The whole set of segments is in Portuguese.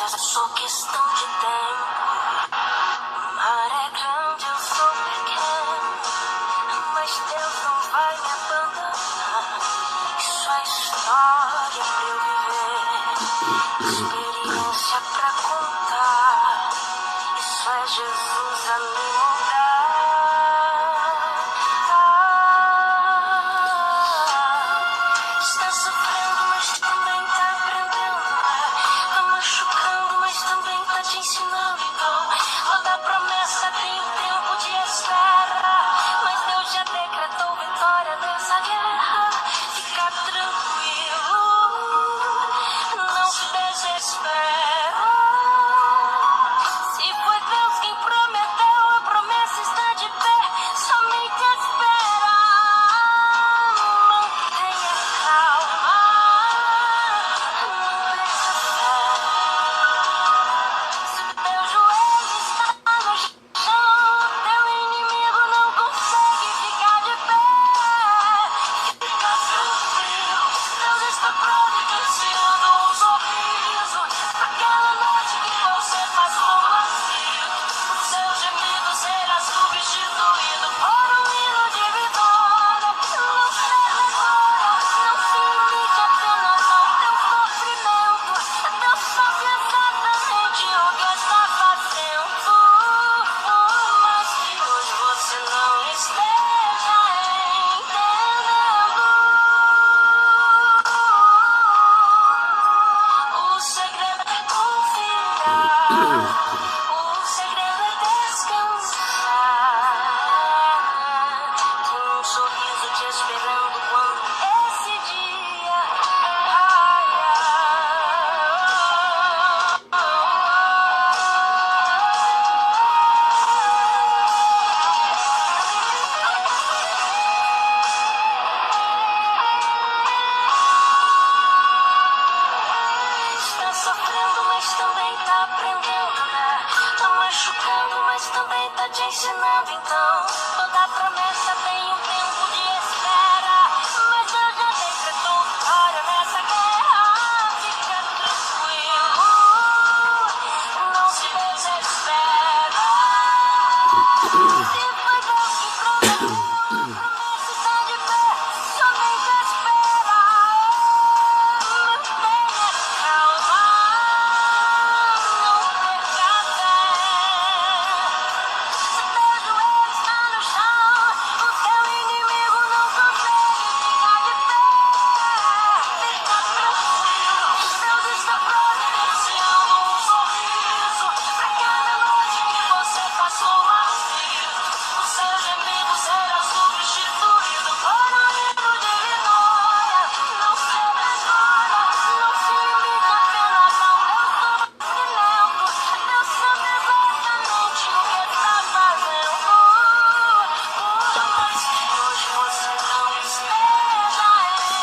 é só questão de tempo. O mar é grande, eu sou pequeno, mas Deus não vai me abandonar. Isso é história pra eu viver, experiência pra contar. Isso é Jesus a me moldar. Está sofrendo, mas também tá aprendendo. Tá machucando, mas também tá te ensinando. Então, toda promessa tem um tempo de espera, mas Deus já decretou vitória nessa guerra. Fica tranquilo, não se desespera. Se foi Deus quem prometeu, a promessa está de pé. Somente espera, mantenha calma, não perca fé. Se teu joelho está no chão, teu inimigo não consegue ficar de pé. Fica tranquilo, Deus está providenciando um sorriso aquela noite que você passou vazio. O seu gemido será substituído por um hino de vitória. Não se demora, não se limite apenas ao teu sofrimento. Deus sabe exatamente o que está fazendo. Por mais que hoje você não esteja entendendo, o segredo é confiar. O segredo é descansar. Tem um sorriso te esperando quando esse dia está sofrendo, mas também tá aprendendo, né? Tá machucando, mas também tá te ensinando. Então, toda promessa tem um tempo de espera, mas Deus já decretou vitória nessa guerra. Fica tranquilo, não se desespera. Se foi Deus que prometeu, a promessa está de pé. Somente espera, mantenha calma, não perca fé. Se teu joelho está no chão, o teu inimigo não consegue ficar de pé. Fica tranquilo, Deus está providenciando um sorriso pra cada noite que você passou vazio. O seu gemido será substituído por um hino de vitória. Não se demora, não se limite apenas ao teu sofrimento. Deus sabe exatamente o que está fazendo. Por mais que hoje você não esteja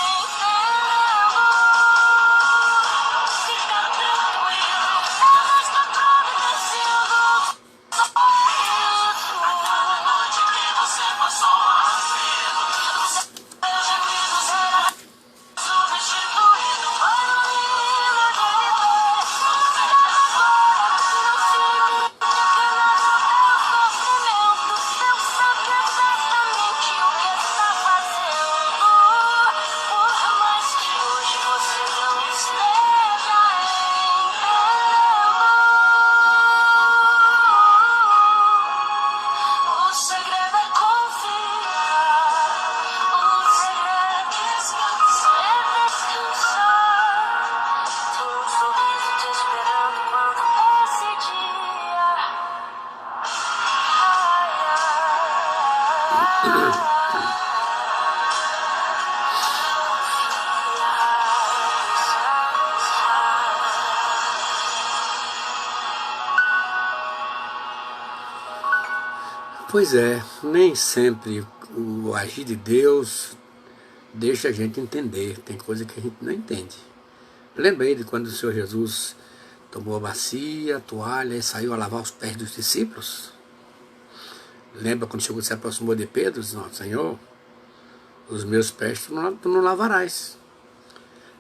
entendendo, fica tranquilo, Deus está providenciando um sorriso. Cada noite que você passou vazio, o seu gemido será substituído por um hino de vitória. Não se demora, não se limite apenas ao teu sofrimento. Deus sabe exatamente o que está fazendo. Por mais que hoje você não esteja entendendo, o segredo é confiar. O segredo é descansar. Tem um sorriso te esperando quando esse dia Pois é, nem sempre o agir de Deus deixa a gente entender, tem coisa que a gente não entende. Lembrei de quando o Senhor Jesus tomou a bacia, a toalha e saiu a lavar os pés dos discípulos. Lembra quando chegou, se aproximou de Pedro, disse: "Não, Senhor, os meus pés tu não lavarás.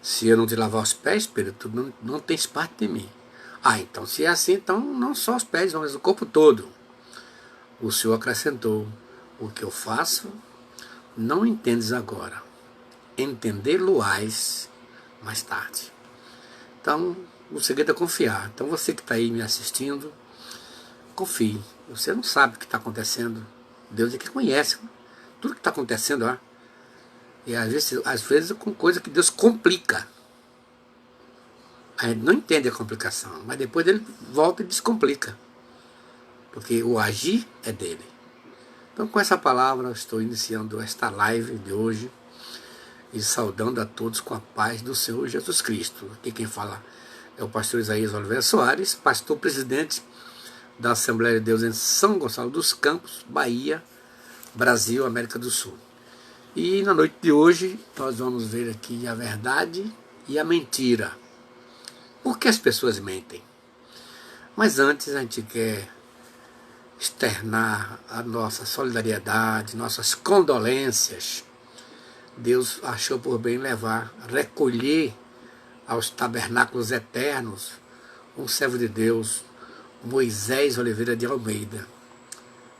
Se eu não te lavar os pés, Pedro, tu não tens parte de mim." Ah, então se é assim, então não só os pés, mas o corpo todo. O Senhor acrescentou: o que eu faço, não entendes agora, entender-lo-ás mais tarde. Então, o segredo é confiar. Então, você que está aí me assistindo, confie. Você não sabe o que está acontecendo. Deus é que conhece tudo que está acontecendo lá. E às vezes com coisa que Deus complica. A gente não entende a complicação, mas depois ele volta e descomplica. Porque o agir é dele. Então, com essa palavra, eu estou iniciando esta live de hoje e saudando a todos com a paz do Senhor Jesus Cristo. Aqui quem fala é o pastor Isaías Oliveira Soares, pastor presidente da Assembleia de Deus em São Gonçalo dos Campos, Bahia, Brasil, América do Sul. E na noite de hoje nós vamos ver aqui a verdade e a mentira. Por que as pessoas mentem? Mas antes a gente quer externar a nossa solidariedade, nossas condolências. Deus achou por bem recolher aos tabernáculos eternos um servo de Deus, Moisés Oliveira de Almeida,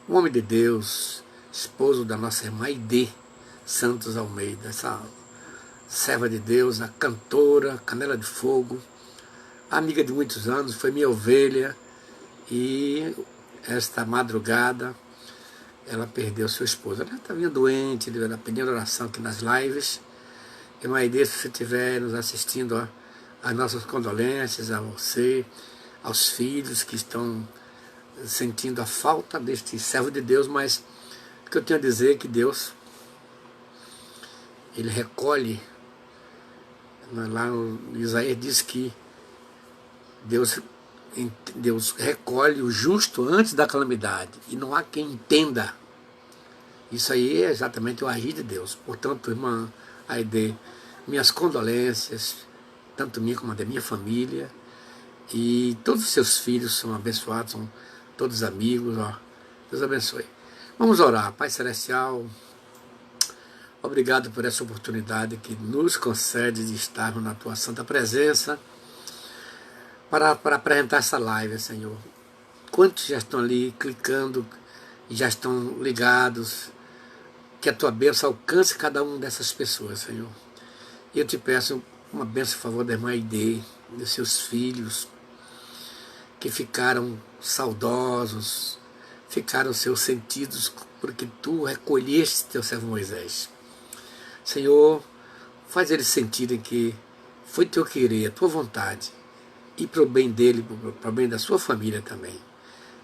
um homem de Deus, esposo da nossa irmã Aide Santos Almeida, essa serva de Deus, a cantora, Canela de Fogo, amiga de muitos anos, foi minha ovelha, e esta madrugada ela perdeu seu esposo. Ela está vindo doente, ela pedindo oração aqui nas lives. E Maide, se você estiver nos assistindo, as nossas condolências a você, aos filhos que estão sentindo a falta deste servo de Deus, mas o que eu tenho a dizer é que Deus, ele recolhe, lá no Isaías diz que Deus recolhe o justo antes da calamidade, e não há quem entenda. Isso aí é exatamente o agir de Deus. Portanto, irmã Aide, minhas condolências, tanto minha como a da minha família, e todos os seus filhos são abençoados, são todos amigos, ó. Deus abençoe. Vamos orar. Pai Celestial, obrigado por essa oportunidade que nos concede de estarmos na Tua santa presença, para apresentar essa live, Senhor. Quantos já estão ali clicando, já estão ligados, que a Tua bênção alcance cada uma dessas pessoas, Senhor. E eu te peço uma bênção a favor da irmã Aide, dos seus filhos, que ficaram saudosos, ficaram seus sentidos, porque Tu recolheste Teu servo Moisés. Senhor, faz eles sentirem que foi Teu querer, a Tua vontade, e para o bem dele, para o bem da sua família também.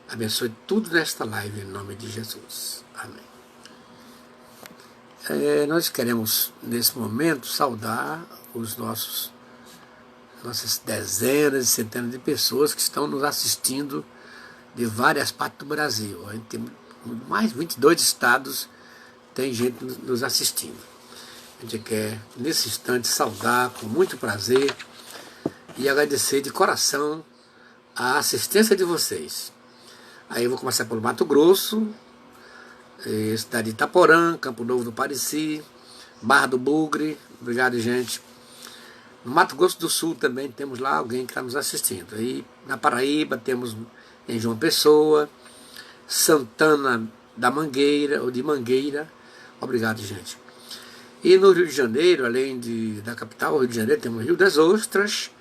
Abençoe tudo nesta live, em nome de Jesus. Amém. Nós queremos, nesse momento, saudar nossas dezenas e centenas de pessoas que estão nos assistindo de várias partes do Brasil. A gente tem mais de 22 estados, tem gente nos assistindo. A gente quer, nesse instante, saudar com muito prazer e agradecer de coração a assistência de vocês. Aí eu vou começar pelo Mato Grosso, cidade de Itaporã, Campo Novo do Pareci, Barra do Bugre, obrigado, gente. No Mato Grosso do Sul também temos lá alguém que está nos assistindo. Aí na Paraíba temos em João Pessoa, Santana da Mangueira, ou de Mangueira, obrigado, gente. E no Rio de Janeiro, além da capital, Rio de Janeiro, temos Rio das Ostras,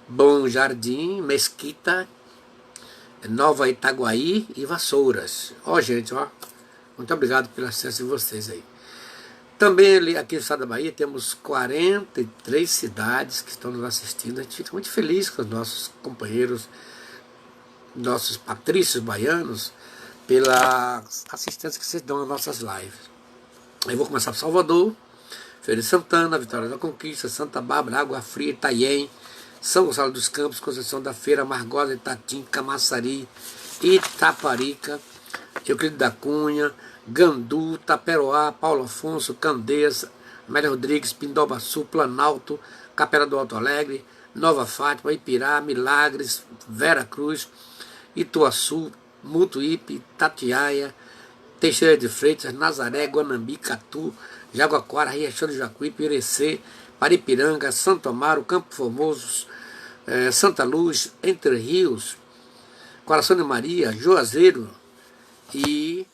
Bom Jardim, Mesquita, Nova Itaguaí e Vassouras. Ó, gente, ó, muito obrigado pela assistência de vocês aí. Também aqui no estado da Bahia temos 43 cidades que estão nos assistindo. A gente fica muito feliz com os nossos companheiros, nossos patrícios baianos, pela assistência que vocês dão às nossas lives. Aí vou começar por Salvador, Feira de Santana, Vitória da Conquista, Santa Bárbara, Água Fria, Itanhaém, São Gonçalo dos Campos, Conceição da Feira, Margosa, Itatim, Camaçari, Itaparica, Euclides da Cunha, Gandu, Taperoá, Paulo Afonso, Candeias, Amélia Rodrigues, Pindobaçu, Planalto, Capela do Alto Alegre, Nova Fátima, Ipirá, Milagres, Vera Cruz, Ituaçu, Mutuípe, Tatiaia, Teixeira de Freitas, Nazaré, Guanambi, Catu, Jaguaquara, Riachão do Jacuípe, Irecê, Paripiranga, Santo Amaro, Campo Formoso, Santa Luz, Entre Rios, Coração de Maria, Juazeiro e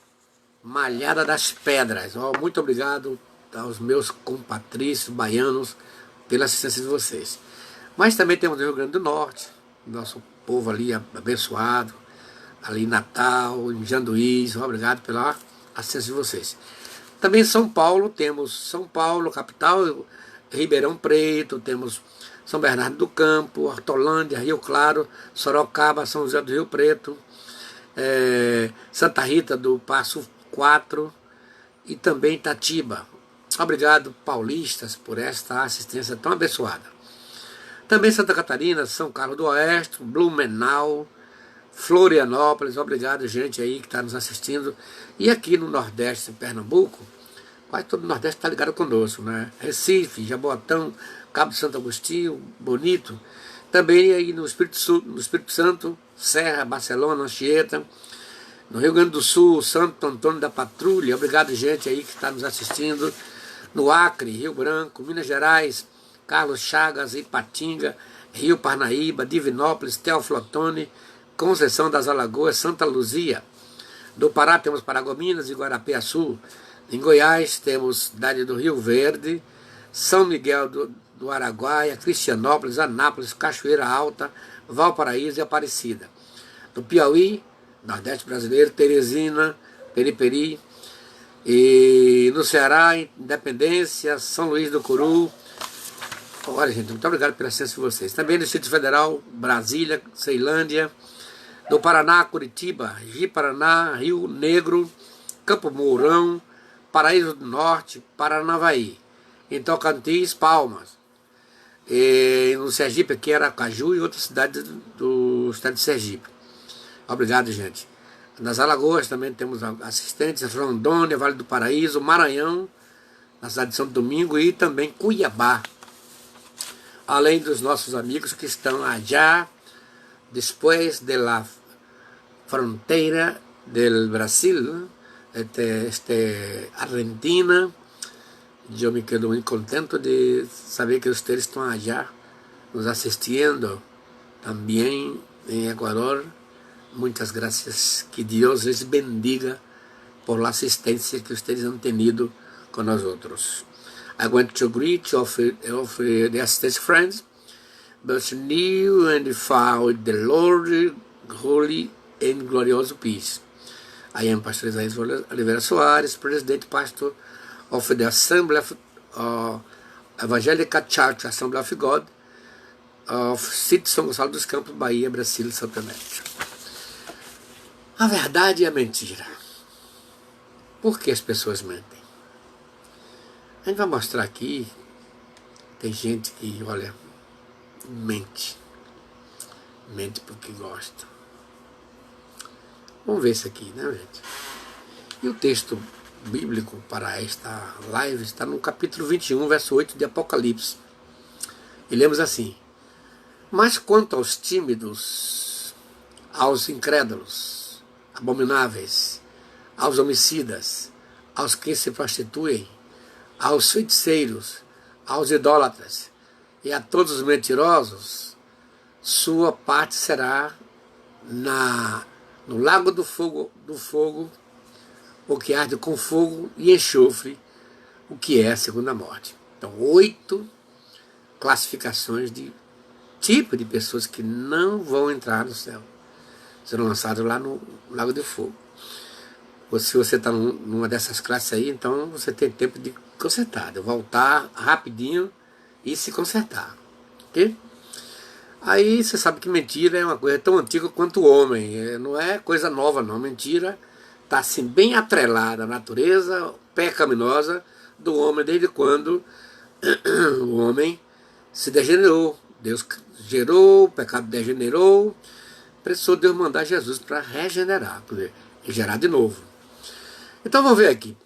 Malhada das Pedras. Muito obrigado aos meus compatrícios baianos pela assistência de vocês. Mas também temos o Rio Grande do Norte, nosso povo ali abençoado, ali em Natal, em Janduís. Obrigado pela assistência de vocês. Também São Paulo, temos São Paulo, capital, Ribeirão Preto, temos São Bernardo do Campo, Hortolândia, Rio Claro, Sorocaba, São José do Rio Preto, Santa Rita do Passo 4 e também Itatiba. Obrigado, paulistas, por esta assistência tão abençoada. Também Santa Catarina, São Carlos do Oeste, Blumenau, Florianópolis. Obrigado, gente aí que está nos assistindo. E aqui no Nordeste, Pernambuco, quase todo o Nordeste está ligado conosco, né? Recife, Jaboatão, Cabo de Santo Agostinho, Bonito. Também aí no Espírito Santo, Serra, Barcelona, Anchieta. No Rio Grande do Sul, Santo Antônio da Patrulha. Obrigado, gente aí que está nos assistindo. No Acre, Rio Branco, Minas Gerais, Carlos Chagas, Ipatinga, Rio Parnaíba, Divinópolis, Teoflotone, Conceição das Alagoas, Santa Luzia. Do Pará temos Paragominas e Guarapiaçu. Em Goiás temos cidade do Rio Verde, São Miguel do Araguaia, Cristianópolis, Anápolis, Cachoeira Alta, Valparaíso e Aparecida. No Piauí, Nordeste brasileiro, Teresina, Periperi. E no Ceará, Independência, São Luís do Curu. Olha, gente, muito obrigado pela assistência de vocês. Também no Distrito Federal, Brasília, Ceilândia. No Paraná, Curitiba, Ji-Paraná, Rio Negro, Campo Mourão, Paraíso do Norte, Paranavaí. Em Tocantins, Palmas. E no Sergipe, aqui era Aracaju e outras cidades do estado de Sergipe. Obrigado, gente. Nas Alagoas também temos assistentes, Rondônia, Vale do Paraíso, Maranhão, na cidade de Santo Domingo e também Cuiabá. Além dos nossos amigos que estão allá, depois de la fronteira del Brasil, Argentina. Eu me quedo muito contente de saber que vocês estão allá nos assistindo também em Equador. Muitas graças, que Deus les bendiga por la assistência que vocês han tenido com nós outros. I want to greet of the assistance friends, but new and found the Lord holy and glorious peace. I am Pastor Isaías Oliveira Soares, President Pastor of the Assembly of Evangelical Church Assembly of God of City São Gonçalo dos Campos, Bahia, Brasil e Santa América. A verdade e a mentira. Por que as pessoas mentem? A gente vai mostrar aqui, tem gente que, olha, mente porque gosta. Vamos ver isso aqui, né, gente? E o texto bíblico para esta live está no capítulo 21, verso 8 de Apocalipse. E lemos assim: mas quanto aos tímidos, aos incrédulos, abomináveis, aos homicidas, aos que se prostituem, aos feiticeiros, aos idólatras e a todos os mentirosos, sua parte será no lago do fogo, o que arde com fogo e enxofre, o que é a segunda morte. Então, 8 classificações de tipo de pessoas que não vão entrar no céu. Serão lançados lá no lago de fogo. Ou se você está numa dessas classes aí, então você tem tempo de consertar, de voltar rapidinho e se consertar. Ok? Aí você sabe que mentira é uma coisa tão antiga quanto o homem. Não é coisa nova não. Mentira está assim bem atrelada à natureza pecaminosa do homem desde quando o homem se degenerou. Deus gerou, o pecado degenerou, precisou Deus mandar Jesus para regenerar, para gerar de novo. Então vamos ver aqui.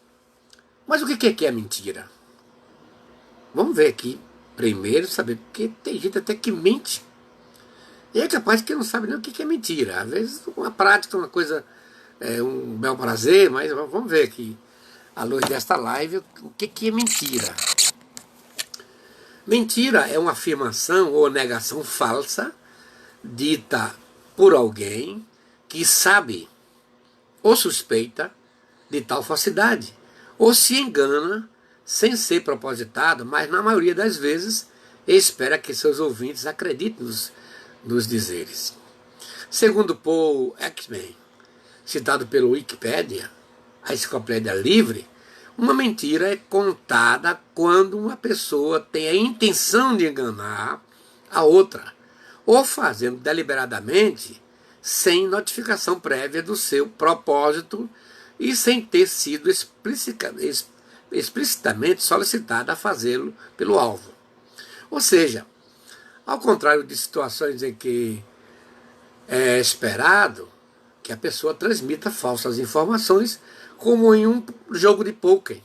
Mas o que é mentira? Vamos ver aqui primeiro, saber, porque tem gente até que mente. E é capaz que não sabe nem o que é mentira. Às vezes uma prática, uma coisa, um bel prazer, mas vamos ver aqui, à luz desta live, o que é mentira. Mentira é uma afirmação ou negação falsa, dita por alguém que sabe ou suspeita de tal falsidade, ou se engana sem ser propositado, mas na maioria das vezes espera que seus ouvintes acreditem nos dizeres. Segundo Paul Ekman, citado pelo Wikipedia, a enciclopédia livre, uma mentira é contada quando uma pessoa tem a intenção de enganar a outra, ou fazendo deliberadamente, sem notificação prévia do seu propósito e sem ter sido explicitamente solicitada a fazê-lo pelo alvo. Ou seja, ao contrário de situações em que é esperado que a pessoa transmita falsas informações, como em um jogo de pôquer.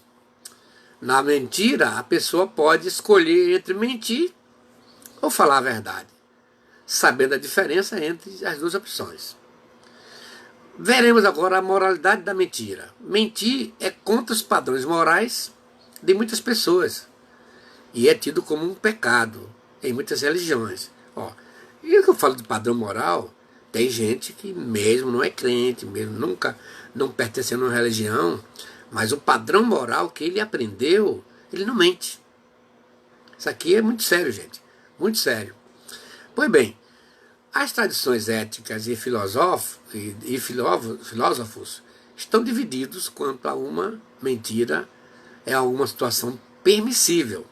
Na mentira, a pessoa pode escolher entre mentir ou falar a verdade, sabendo a diferença entre as duas opções. Veremos agora a moralidade da mentira. Mentir é contra os padrões morais de muitas pessoas e é tido como um pecado em muitas religiões. E que eu falo de padrão moral, tem gente que mesmo não é crente, mesmo nunca não pertencendo a uma religião, mas o padrão moral que ele aprendeu, ele não mente. Isso aqui é muito sério, gente, muito sério. Pois bem, as tradições éticas e filósofos estão divididos quanto a uma mentira é alguma situação permissível.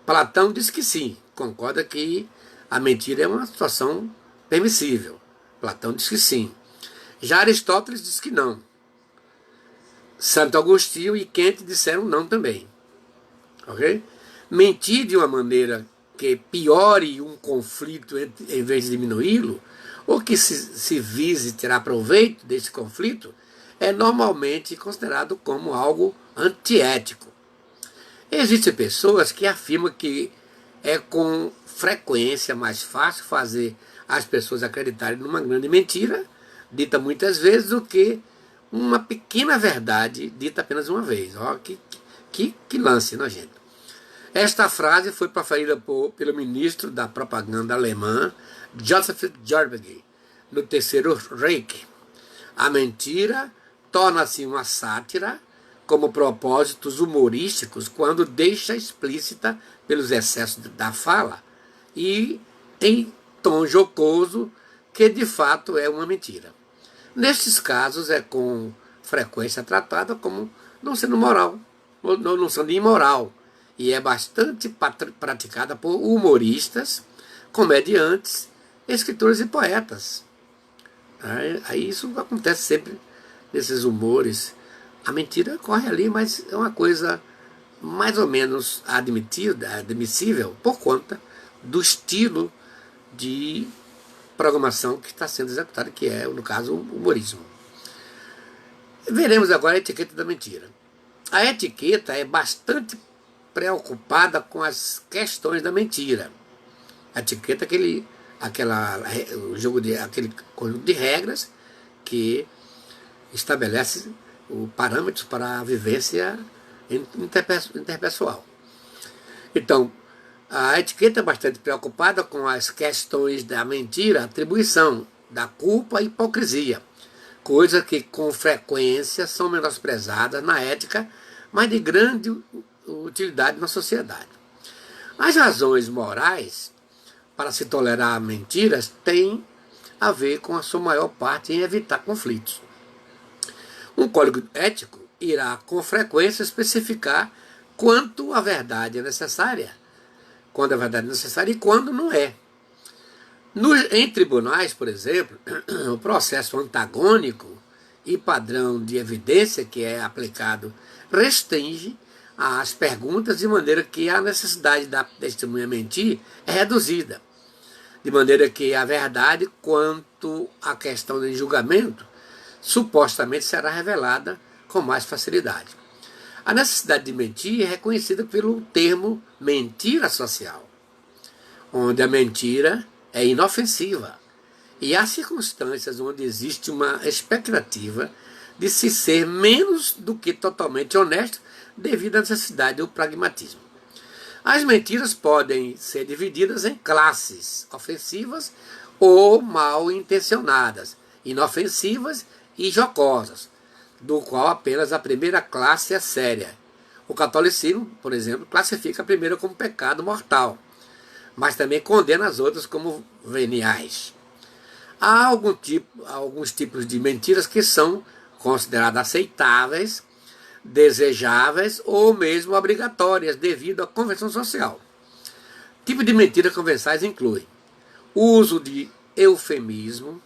Platão diz que sim, concorda que a mentira é uma situação permissível. Platão diz que sim. Já Aristóteles diz que não. Santo Agostinho e Kant disseram não também. Ok? Mentir de uma maneira que piore um conflito em vez de diminuí-lo, ou que se vise tirar proveito desse conflito, é normalmente considerado como algo antiético. Existem pessoas que afirmam que é com frequência mais fácil fazer as pessoas acreditarem numa grande mentira, dita muitas vezes, do que uma pequena verdade dita apenas uma vez. Que lance nojento. Esta frase foi proferida pelo ministro da propaganda alemã, Joseph Goebbels, no Terceiro Reich. A mentira torna-se uma sátira como propósitos humorísticos quando deixa explícita pelos excessos da fala e em tom jocoso que de fato é uma mentira. Nestes casos é com frequência tratada como não sendo moral, ou não sendo imoral, e é bastante praticada por humoristas, comediantes, escritores e poetas. Aí isso acontece sempre nesses humores. A mentira corre ali, mas é uma coisa mais ou menos admissível por conta do estilo de programação que está sendo executada, que é, no caso, o humorismo. Veremos agora a etiqueta da mentira. A etiqueta é bastante preocupada com as questões da mentira. A etiqueta é aquele conjunto de regras que estabelece o parâmetro para a vivência interpessoal. Então, a etiqueta é bastante preocupada com as questões da mentira, atribuição, da culpa e hipocrisia, coisas que com frequência são menosprezadas na ética, mas de grande utilidade na sociedade. As razões morais para se tolerar mentiras têm a ver com a sua maior parte em evitar conflitos. Um código ético irá com frequência especificar quanto a verdade é necessária, quando a verdade é necessária e quando não é. Em tribunais, por exemplo, o processo antagônico e padrão de evidência que é aplicado restringe as perguntas de maneira que a necessidade da testemunha mentir é reduzida, de maneira que a verdade quanto à questão de julgamento supostamente será revelada com mais facilidade. A necessidade de mentir é reconhecida pelo termo mentira social, onde a mentira é inofensiva e há circunstâncias onde existe uma expectativa de se ser menos do que totalmente honesto devido à necessidade do pragmatismo. As mentiras podem ser divididas em classes ofensivas ou mal intencionadas, inofensivas e jocosas, do qual apenas a primeira classe é séria. O catolicismo, por exemplo, classifica a primeira como pecado mortal, mas também condena as outras como veniais. Há alguns tipos de mentiras que são consideradas aceitáveis, desejáveis ou mesmo obrigatórias devido à convenção social. Tipo de mentiras convencionais inclui o uso de eufemismo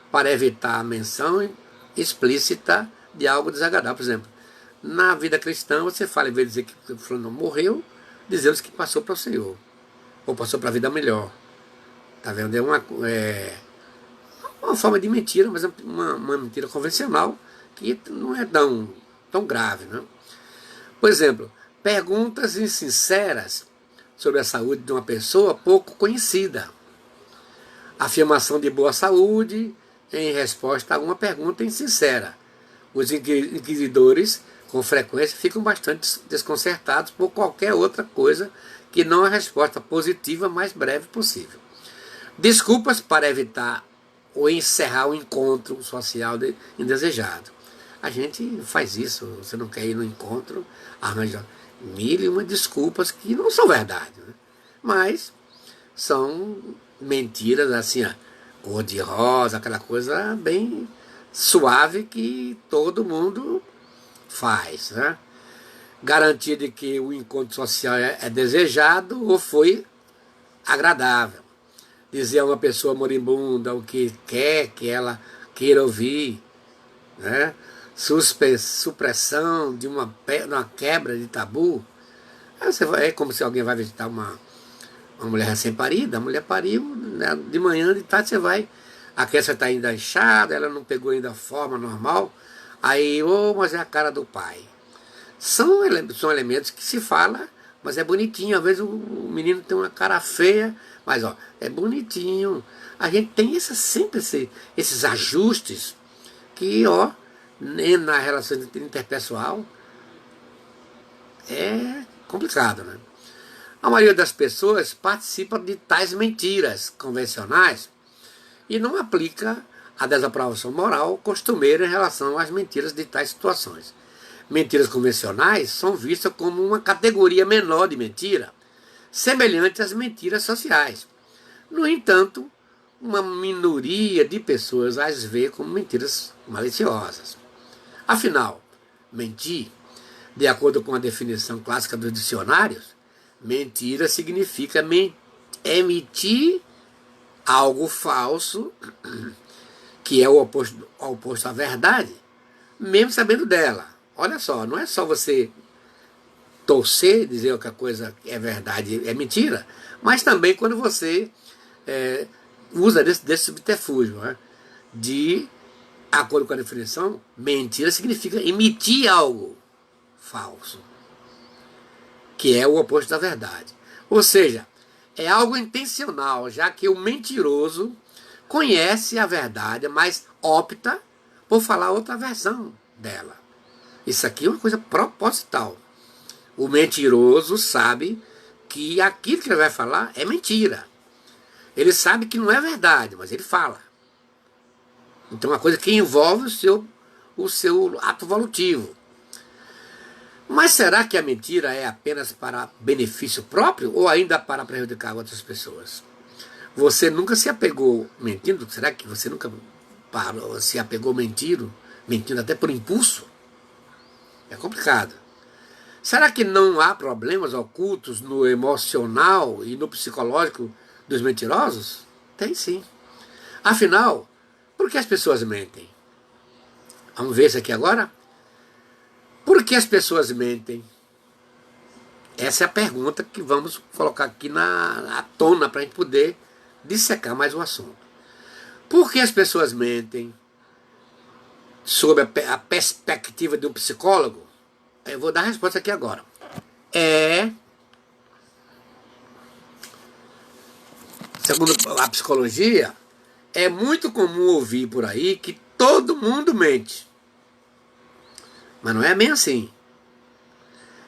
para evitar a menção explícita de algo desagradável. Por exemplo, na vida cristã você fala, em vez de dizer que o fulano morreu, dizemos que passou para o Senhor, ou passou para a vida melhor. Está vendo? É uma forma de mentira, mas é uma mentira convencional que não é tão grave, né? Por exemplo, perguntas insinceras sobre a saúde de uma pessoa pouco conhecida. Afirmação de boa saúde em resposta a alguma pergunta insincera. Os inquisidores, com frequência, ficam bastante desconcertados por qualquer outra coisa que não a resposta positiva mais breve possível. Desculpas para evitar ou encerrar o encontro social indesejado. A gente faz isso, você não quer ir no encontro, arranja mil e uma desculpas que não são verdade, né? Mas são mentiras assim, cor de rosa, aquela coisa bem suave que todo mundo faz, né? Garantia de que o encontro social é desejado ou foi agradável. Dizer a uma pessoa moribunda o que quer que ela queira ouvir, né? Supressão de uma quebra de tabu. É como se alguém vai visitar uma mulher recém-parida, a mulher pariu, né? De manhã, de tarde você vai, a criança está ainda inchada, ela não pegou ainda a forma normal, aí, mas é a cara do pai. São elementos que se fala, mas é bonitinho. Às vezes o menino tem uma cara feia, mas é bonitinho. A gente tem sempre esses ajustes que, na relação interpessoal é complicado, né? A maioria das pessoas participa de tais mentiras convencionais e não aplica a desaprovação moral costumeira em relação às mentiras de tais situações. Mentiras convencionais são vistas como uma categoria menor de mentira, semelhante às mentiras sociais. No entanto, uma minoria de pessoas as vê como mentiras maliciosas. Afinal, mentir, de acordo com a definição clássica dos dicionários, mentira significa emitir algo falso, que é o oposto à verdade, mesmo sabendo dela. Olha só, não é só você torcer, dizer que a coisa é verdade, é mentira, mas também quando você usa desse subterfúgio, né? De acordo com a definição, mentira significa emitir algo falso, que é o oposto da verdade. Ou seja, é algo intencional, já que o mentiroso conhece a verdade, mas opta por falar outra versão dela. Isso aqui é uma coisa proposital. O mentiroso sabe que aquilo que ele vai falar é mentira. Ele sabe que não é verdade, mas ele fala. Então é uma coisa que envolve o seu ato volutivo. Mas será que a mentira é apenas para benefício próprio ou ainda para prejudicar outras pessoas? Você nunca se apegou mentindo? Será que você nunca se apegou mentindo até por impulso? É complicado. Será que não há problemas ocultos no emocional e no psicológico dos mentirosos? Tem sim. Afinal, por que as pessoas mentem? Vamos ver isso aqui agora? Por que as pessoas mentem? Essa é a pergunta que vamos colocar aqui à tona para a gente poder dissecar mais o assunto. Por que as pessoas mentem? Sob a perspectiva de um psicólogo, eu vou dar a resposta aqui agora. Segundo a psicologia, é muito comum ouvir por aí que todo mundo mente. Mas não é bem assim.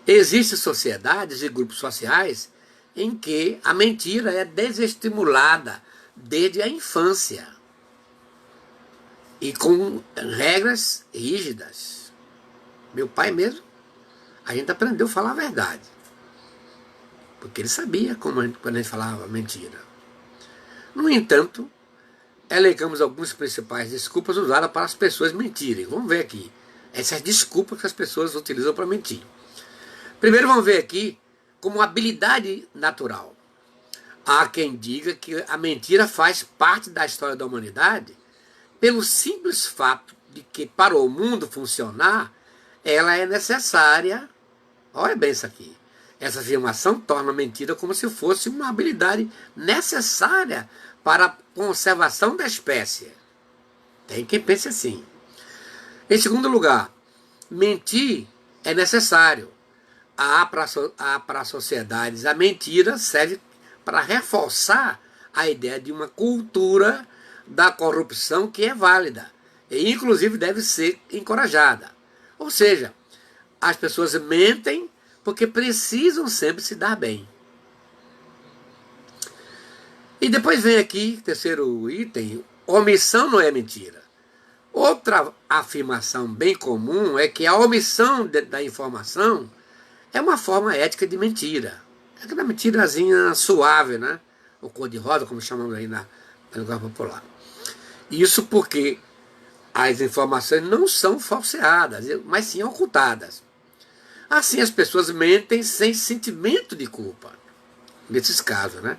Existem sociedades e grupos sociais em que a mentira é desestimulada desde a infância e com regras rígidas. Meu pai mesmo, a gente aprendeu a falar a verdade, porque ele sabia quando a gente falava mentira. No entanto, elencamos algumas principais desculpas usadas para as pessoas mentirem. Vamos ver aqui essas desculpas que as pessoas utilizam para mentir. Primeiro vamos ver aqui como habilidade natural. Há quem diga que a mentira faz parte da história da humanidade pelo simples fato de que para o mundo funcionar, ela é necessária. Olha bem isso aqui. Essa afirmação torna a mentira como se fosse uma habilidade necessária para a conservação da espécie. Tem quem pense assim. Em segundo lugar, mentir é necessário. Para sociedades, a mentira serve para reforçar a ideia de uma cultura da corrupção que é válida e inclusive deve ser encorajada. Ou seja, as pessoas mentem porque precisam sempre se dar bem. E depois vem aqui, terceiro item, omissão não é mentira. Outra afirmação bem comum é que a omissão da informação é uma forma ética de mentira. É aquela mentirazinha suave, né? Ou cor-de-rosa, como chamamos aí na linguagem popular. Isso porque as informações não são falseadas, mas sim ocultadas. Assim as pessoas mentem sem sentimento de culpa. Nesses casos, né?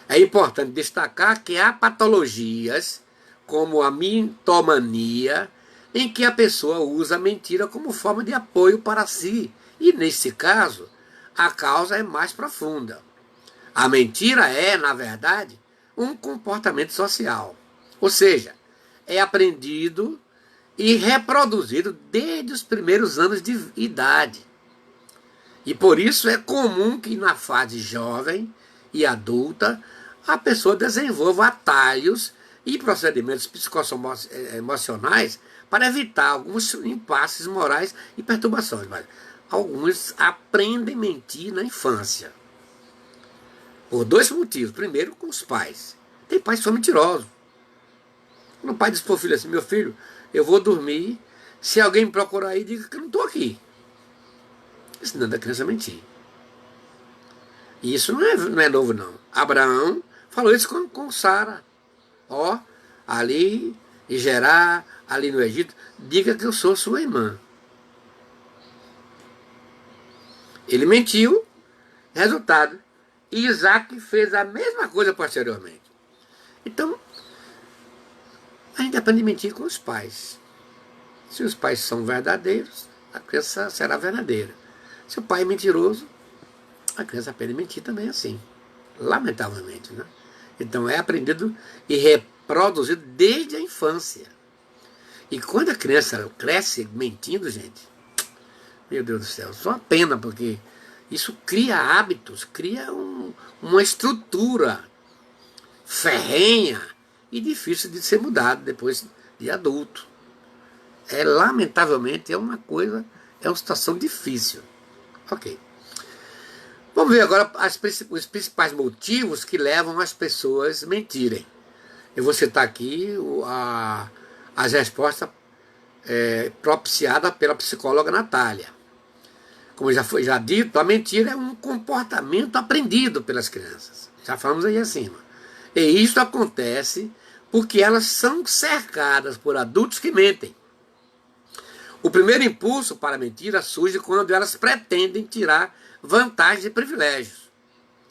É importante destacar que há patologias, como a mitomania, em que a pessoa usa a mentira como forma de apoio para si. E, nesse caso, a causa é mais profunda. A mentira é, na verdade, um comportamento social. Ou seja, é aprendido e reproduzido desde os primeiros anos de idade. E por isso é comum que na fase jovem e adulta a pessoa desenvolva atalhos e procedimentos psicoemocionais para evitar alguns impasses morais e perturbações. Mas alguns aprendem a mentir na infância. Por dois motivos. Primeiro, com os pais. Tem pais que são mentirosos. Quando o pai diz para o filho assim: meu filho, eu vou dormir, se alguém me procurar aí, diga que eu não estou aqui. Ensinando a criança a mentir. E isso não é novo, não. Abraão falou isso com Sara. Ó, ali em Gerar, ali no Egito, diga que eu sou sua irmã. Ele mentiu, resultado, Isaac fez a mesma coisa posteriormente. Então, a gente aprende a mentir com os pais. Se os pais são verdadeiros, a criança será verdadeira. Se o pai é mentiroso, a criança aprende a mentir também assim. Lamentavelmente, né? Então é aprendido e reproduzido desde a infância. E quando a criança cresce mentindo, gente, meu Deus do céu, só uma pena, porque isso cria hábitos, cria uma estrutura ferrenha e difícil de ser mudado depois de adulto. Lamentavelmente, é uma situação difícil. Ok. Vamos ver agora os principais motivos que levam as pessoas a mentirem. Eu vou citar aqui as respostas propiciadas pela psicóloga Natália. Como já dito, a mentira é um comportamento aprendido pelas crianças. Já falamos aí acima. E isso acontece porque elas são cercadas por adultos que mentem. O primeiro impulso para a mentira surge quando elas pretendem tirar vantagens e privilégios.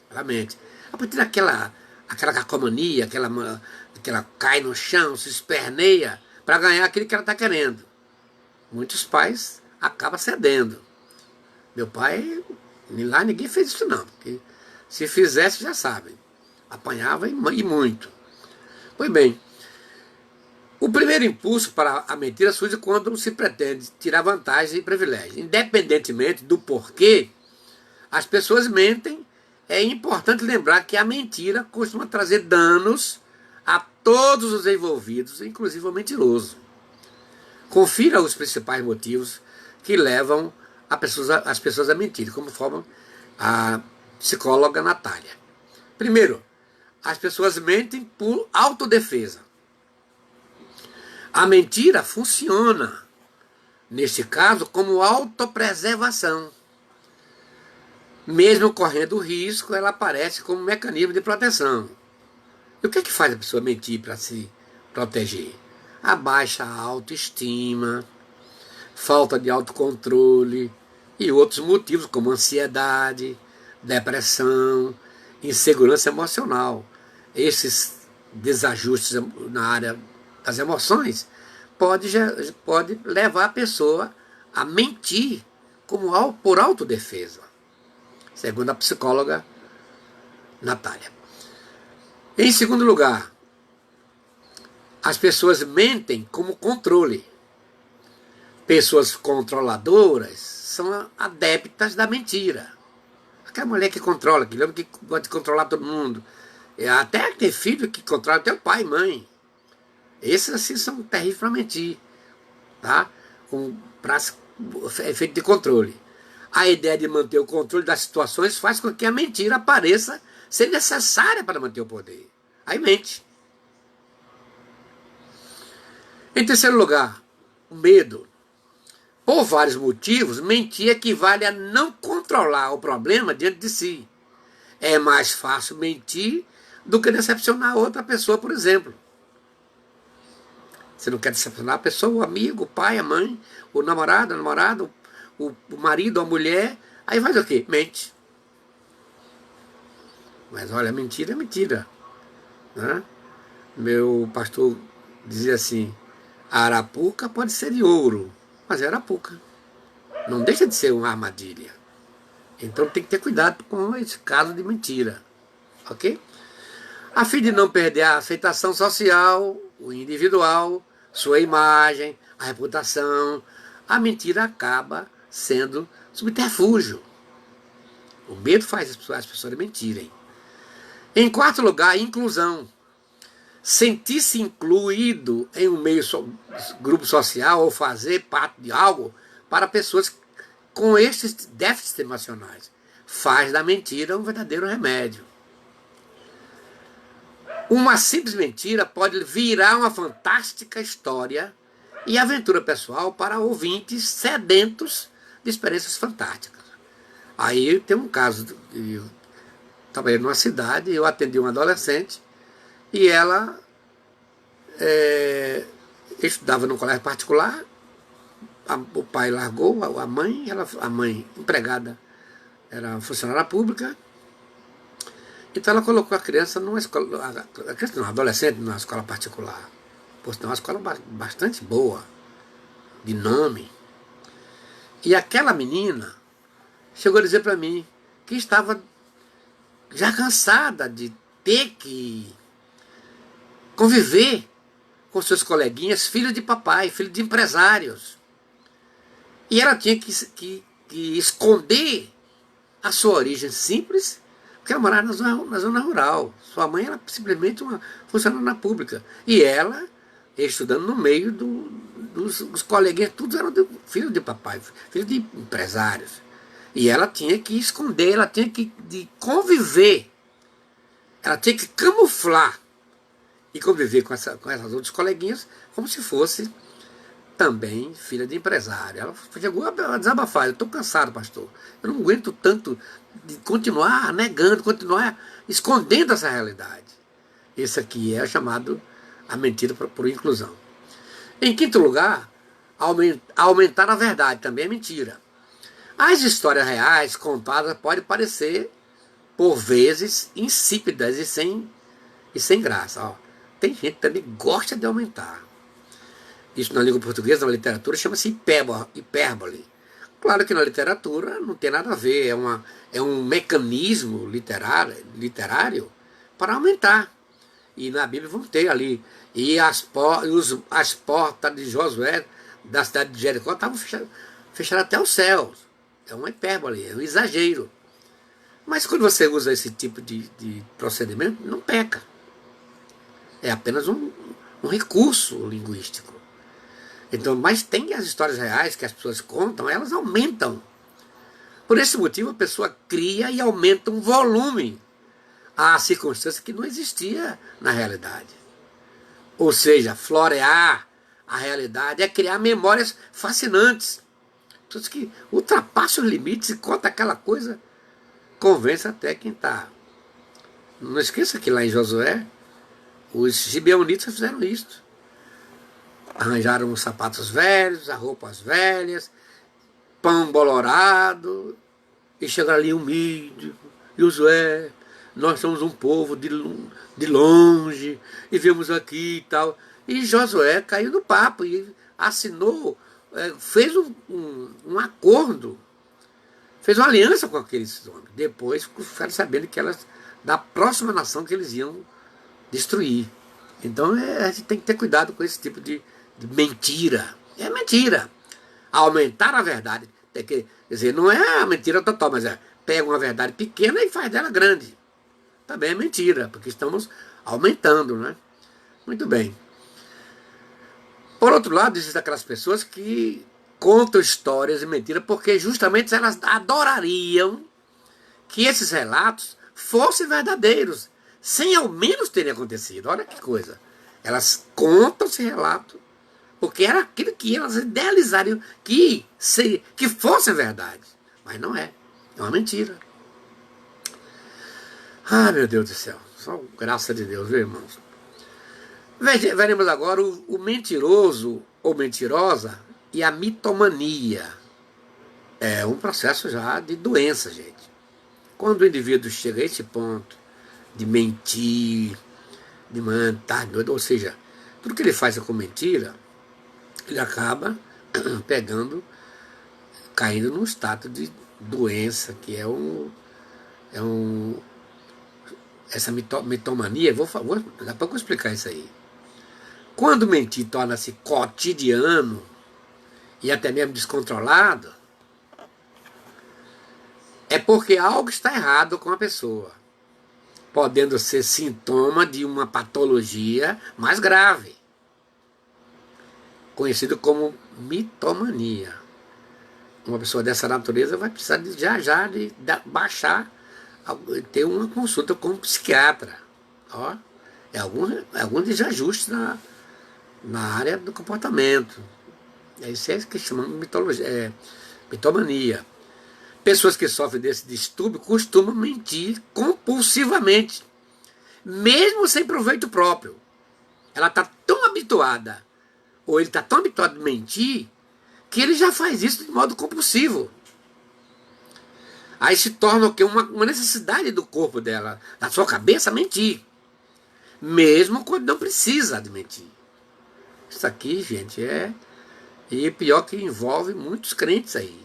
Ela mente. A partir daquela cacomania, que ela cai no chão, se esperneia para ganhar aquilo que ela está querendo. Muitos pais acabam cedendo. Meu pai, lá ninguém fez isso não, porque se fizesse já sabem, apanhava e muito. Pois bem, o primeiro impulso para a mentira surge quando se pretende tirar vantagem e privilégio. Independentemente do porquê, as pessoas mentem. É importante lembrar que a mentira costuma trazer danos a todos os envolvidos, inclusive ao mentiroso. Confira os principais motivos que levam as pessoas a mentirem, como forma psicóloga Natália. Primeiro, as pessoas mentem por autodefesa. A mentira funciona, neste caso, como autopreservação. Mesmo correndo risco, ela aparece como um mecanismo de proteção. E o que é que faz a pessoa mentir para se proteger? A baixa autoestima, falta de autocontrole e outros motivos como ansiedade, depressão, insegurança emocional. Esses desajustes na área das emoções pode levar a pessoa a mentir por autodefesa, segundo a psicóloga Natália. Em segundo lugar, as pessoas mentem como controle. Pessoas controladoras são adeptas da mentira. Aquela mulher que controla, que lembra que gosta de controlar todo mundo. Até ter filho que controla até o pai e mãe. Esses assim são terríveis para mentir. Tá? Para efeito de controle. A ideia de manter o controle das situações faz com que a mentira pareça ser necessária para manter o poder. Aí mente. Em terceiro lugar, o medo. Por vários motivos, mentir equivale a não controlar o problema diante de si. É mais fácil mentir do que decepcionar outra pessoa, por exemplo. Você não quer decepcionar a pessoa, o amigo, o pai, a mãe, o namorado, a namorada, o marido, a mulher. Aí faz o quê? Mente. Mas olha, mentira é mentira. Né? Meu pastor dizia assim, a arapuca pode ser de ouro, mas é arapuca. Não deixa de ser uma armadilha. Então tem que ter cuidado com esse caso de mentira. Ok? A fim de não perder a aceitação social, o individual, sua imagem, a reputação, a mentira acaba sendo subterfúgio. O medo faz as pessoas mentirem. Em quarto lugar, a inclusão. Sentir-se incluído em um grupo social ou fazer parte de algo para pessoas com estes déficits emocionais faz da mentira um verdadeiro remédio. Uma simples mentira pode virar uma fantástica história e aventura pessoal para ouvintes sedentos de experiências fantásticas. Aí tem um caso, eu trabalhei numa cidade, eu atendi uma adolescente e ela estudava num colégio particular, o pai largou, a mãe empregada, era funcionária pública, então ela colocou a criança numa escola, a adolescente numa escola particular, por sinal uma escola bastante boa, de nome. E aquela menina chegou a dizer para mim que estava já cansada de ter que conviver com seus coleguinhas, filhos de papai, filhos de empresários. E ela tinha que esconder a sua origem simples, porque ela morava na zona rural. Sua mãe era simplesmente uma funcionária pública. E ela, estudando no meio dos coleguinhas, todos eram filhos de papai, filhos de empresários. E ela tinha que esconder, ela tinha que conviver, ela tinha que camuflar e conviver com essas outras coleguinhas como se fosse também filha de empresário. Ela chegou a desabafar, eu estou cansado, pastor, eu não aguento tanto de continuar negando, continuar escondendo essa realidade. Esse aqui é chamado a mentira por inclusão. Em quinto lugar, aumentar a verdade, também é mentira. As histórias reais contadas podem parecer, por vezes, insípidas e sem graça. Ó, tem gente que também gosta de aumentar. Isso na língua portuguesa, na literatura, chama-se hipérbole. Claro que na literatura não tem nada a ver, é um mecanismo literário para aumentar. E na Bíblia vamos ter ali. E as portas de Josué, da cidade de Jericó, estavam fechadas até os céus. É uma hipérbole, é um exagero. Mas quando você usa esse tipo de procedimento, não peca. É apenas um recurso linguístico. Então, mas tem as histórias reais que as pessoas contam, elas aumentam. Por esse motivo, a pessoa cria e aumenta um volume à circunstância que não existia na realidade. Ou seja, florear a realidade é criar memórias fascinantes. Pessoas que ultrapassam os limites e conta aquela coisa, convence até quem está. Não esqueça que lá em Josué, os gibeonitas fizeram isso. Arranjaram os sapatos velhos, as roupas velhas, pão bolorado, e chegaram ali humilde. Josué, nós somos um povo de longe, e viemos aqui e tal. E Josué caiu no papo e assinou, fez um acordo, fez uma aliança com aqueles homens. Depois ficaram sabendo que elas, da próxima nação que eles iam destruir. Então a gente tem que ter cuidado com esse tipo de mentira. É mentira. Aumentar a verdade. Quer dizer, não é a mentira total, mas pega uma verdade pequena e faz dela grande. Também é mentira, porque estamos aumentando, né? Muito bem. Por outro lado, existem aquelas pessoas que contam histórias e mentiras porque justamente elas adorariam que esses relatos fossem verdadeiros, sem ao menos terem acontecido. Olha que coisa. Elas contam esse relato porque era aquilo que elas idealizariam que fosse verdade. Mas não é. É uma mentira. Ah, meu Deus do céu. Só graça de Deus, viu, irmãos? Veremos agora o mentiroso ou mentirosa e a mitomania. É um processo já de doença, gente. Quando o indivíduo chega a esse ponto de mentir, de manhã, tarde, noite, ou seja, tudo que ele faz é com mentira, ele acaba caindo num status de doença, que essa mitomania. Daqui a pouco eu vou explicar isso aí. Quando mentir torna-se cotidiano e até mesmo descontrolado, é porque algo está errado com a pessoa, podendo ser sintoma de uma patologia mais grave, conhecido como mitomania. Uma pessoa dessa natureza vai precisar de baixar, ter uma consulta com um psiquiatra. Ó, alguns desajustes na área do comportamento. Isso é que chama mitomania. Pessoas que sofrem desse distúrbio costumam mentir compulsivamente, mesmo sem proveito próprio. Ela está tão habituada, ou ele está tão habituado a mentir, que ele já faz isso de modo compulsivo. Aí se torna o quê? Uma necessidade do corpo dela, da sua cabeça, mentir. Mesmo quando não precisa de mentir. Isso aqui, gente, e pior que envolve muitos crentes aí.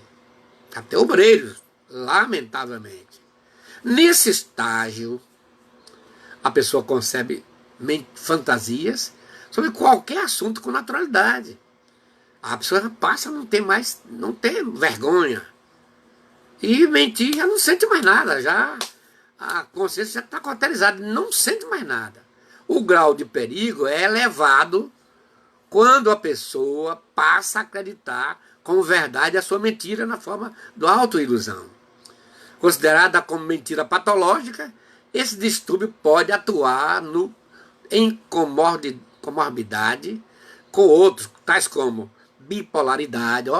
Até obreiros, lamentavelmente. Nesse estágio, a pessoa concebe fantasias sobre qualquer assunto com naturalidade. A pessoa passa a não ter vergonha. E mentir já não sente mais nada, a consciência já está cauterizada, não sente mais nada. O grau de perigo é elevado quando a pessoa passa a acreditar como verdade a sua mentira na forma da autoilusão. Considerada como mentira patológica, esse distúrbio pode atuar em comorbidade com outros, tais como bipolaridade,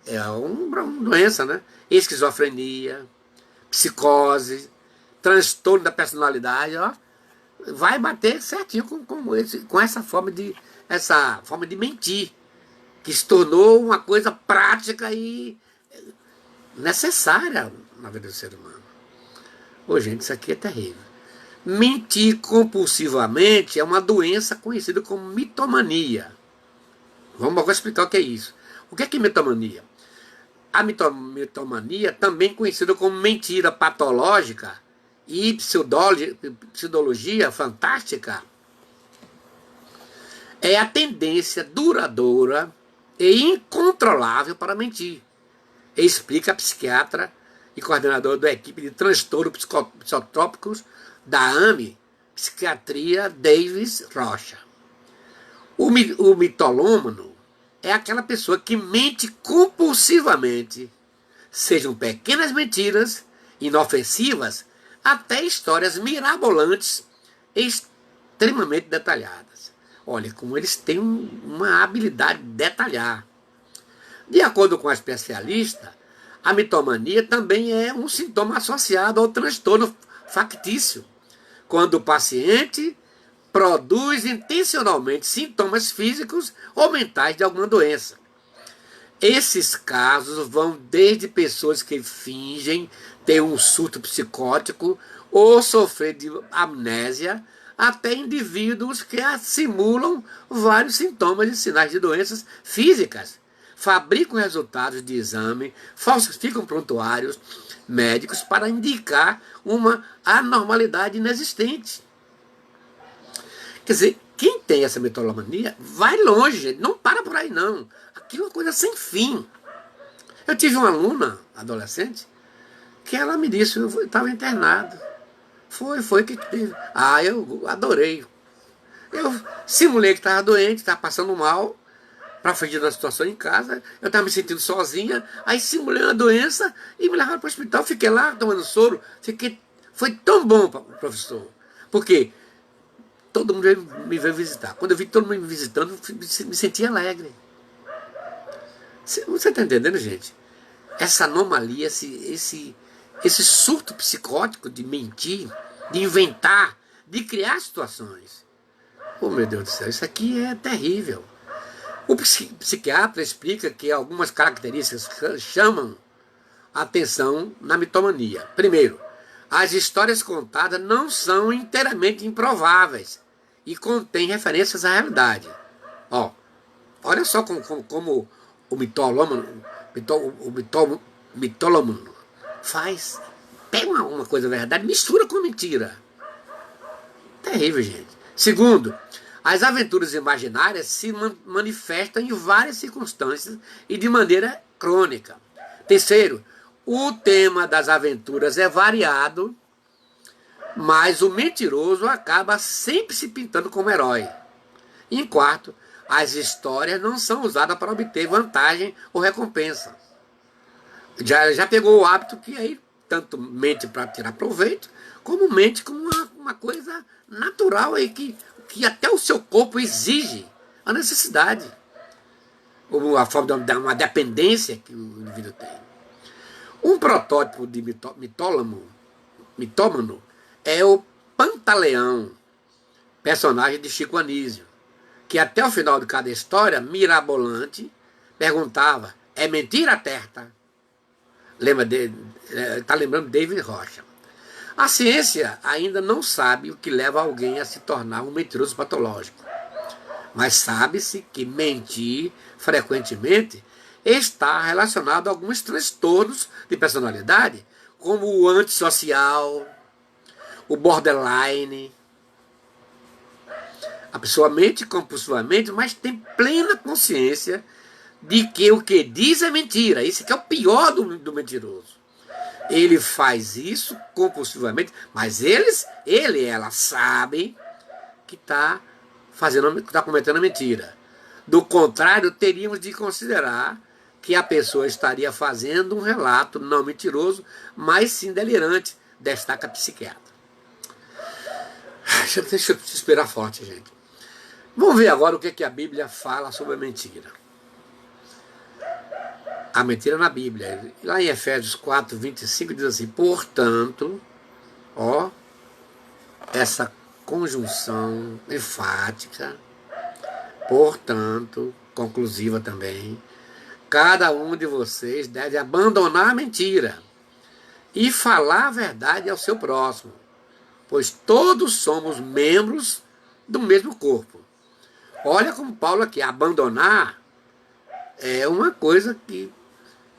é uma doença, né? Esquizofrenia, psicose, transtorno da personalidade, vai bater certinho com essa forma de mentir, que se tornou uma coisa prática e necessária na vida do ser humano. Gente, isso aqui é terrível. Mentir compulsivamente é uma doença conhecida como mitomania. Vou explicar o que é isso. O que é mitomania? A mitomania, também conhecida como mentira patológica e pseudologia fantástica, é a tendência duradoura e incontrolável para mentir, explica a psiquiatra e coordenadora da equipe de transtornos psicotrópicos da AME, Psiquiatria, Davis Rocha. O mitolômano é aquela pessoa que mente compulsivamente, sejam pequenas mentiras, inofensivas, até histórias mirabolantes, extremamente detalhadas. Olha como eles têm uma habilidade de detalhar. De acordo com a especialista, a mitomania também é um sintoma associado ao transtorno factício, quando o paciente produz intencionalmente sintomas físicos ou mentais de alguma doença. Esses casos vão desde pessoas que fingem ter um surto psicótico ou sofrer de amnésia, até indivíduos que simulam vários sintomas e sinais de doenças físicas, fabricam resultados de exame, falsificam prontuários médicos para indicar uma anormalidade inexistente. Quer dizer, quem tem essa megalomania vai longe, não para por aí não. Aquilo é uma coisa sem fim. Eu tive uma aluna, adolescente, que ela me disse, eu estava internado. Foi que teve. Ah, eu adorei. Eu simulei que estava doente, estava passando mal, para fugir da situação em casa. Eu estava me sentindo sozinha, aí simulei uma doença e me levaram para o hospital. Fiquei lá tomando soro. Foi tão bom, professor. Porque todo mundo me veio visitar. Quando eu vi todo mundo me visitando, eu me senti alegre. Você está entendendo, gente? Essa anomalia, esse surto psicótico de mentir, de inventar, de criar situações. Oh, meu Deus do céu, isso aqui é terrível. O psiquiatra explica que algumas características chamam a atenção na mitomania. Primeiro, as histórias contadas não são inteiramente improváveis e contêm referências à realidade. Ó, olha só como o mitôlomo faz. Pega uma coisa verdade, mistura com mentira. Terrível, gente. Segundo, as aventuras imaginárias se manifestam em várias circunstâncias e de maneira crônica. Terceiro, o tema das aventuras é variado, mas o mentiroso acaba sempre se pintando como herói. E em quarto, as histórias não são usadas para obter vantagem ou recompensa. Já pegou o hábito que aí tanto mente para tirar proveito, como mente como uma coisa natural aí que até o seu corpo exige a necessidade. Ou a forma de uma dependência que o indivíduo tem. Um protótipo de mitômano é o Pantaleão, personagem de Chico Anísio, que até o final de cada história mirabolante perguntava: é mentira, Terta? Está lembrando David Rocha. A ciência ainda não sabe o que leva alguém a se tornar um mentiroso patológico. Mas sabe-se que mentir frequentemente está relacionado a alguns transtornos de personalidade, como o antissocial, o borderline. A pessoa mente compulsivamente, mas tem plena consciência de que o que diz é mentira. Isso que é o pior do mentiroso. Ele faz isso compulsivamente, mas ela sabe que está cometendo a mentira. Do contrário, teríamos de considerar que a pessoa estaria fazendo um relato não mentiroso, mas sim delirante, destaca a psiquiatra. Deixa eu esperar forte, gente. Vamos ver agora o que a Bíblia fala sobre a mentira. A mentira na Bíblia. Lá em Efésios 4, 25 diz assim: portanto, essa conjunção enfática, portanto, conclusiva também, cada um de vocês deve abandonar a mentira e falar a verdade ao seu próximo, pois todos somos membros do mesmo corpo. Olha como Paulo aqui, abandonar é uma coisa que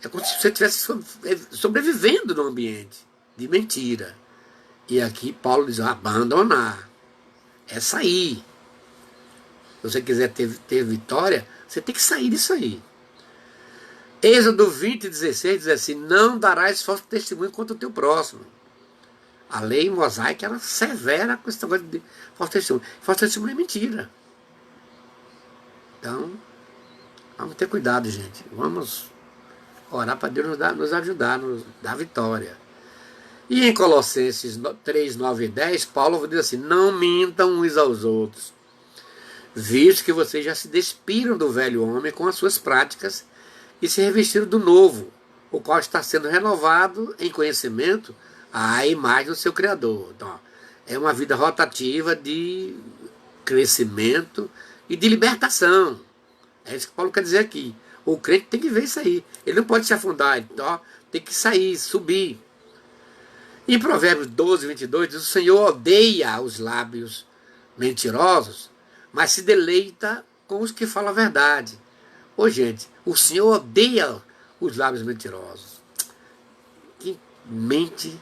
é como se você estivesse sobrevivendo num ambiente de mentira. E aqui Paulo diz: abandonar. É sair. Se você quiser ter vitória, você tem que sair disso aí. Êxodo 20, 16 diz assim: não darás falso testemunho contra o teu próximo. A lei mosaica era severa com esse negócio de falso testemunho. Falso testemunho é mentira. Então, vamos ter cuidado, gente. Vamos Orar para Deus nos ajudar, nos dar vitória. E em Colossenses 3, 9 e 10, Paulo diz assim: não mintam uns aos outros, visto que vocês já se despiram do velho homem com as suas práticas e se revestiram do novo, o qual está sendo renovado em conhecimento à imagem do seu Criador. Então, é uma vida rotativa de crescimento e de libertação. É isso que Paulo quer dizer aqui. O crente tem que ver isso aí. Ele não pode se afundar, então, tem que sair, subir. Em Provérbios 12, 22, diz: o Senhor odeia os lábios mentirosos, mas se deleita com os que falam a verdade. Ô gente, o Senhor odeia os lábios mentirosos. Quem mente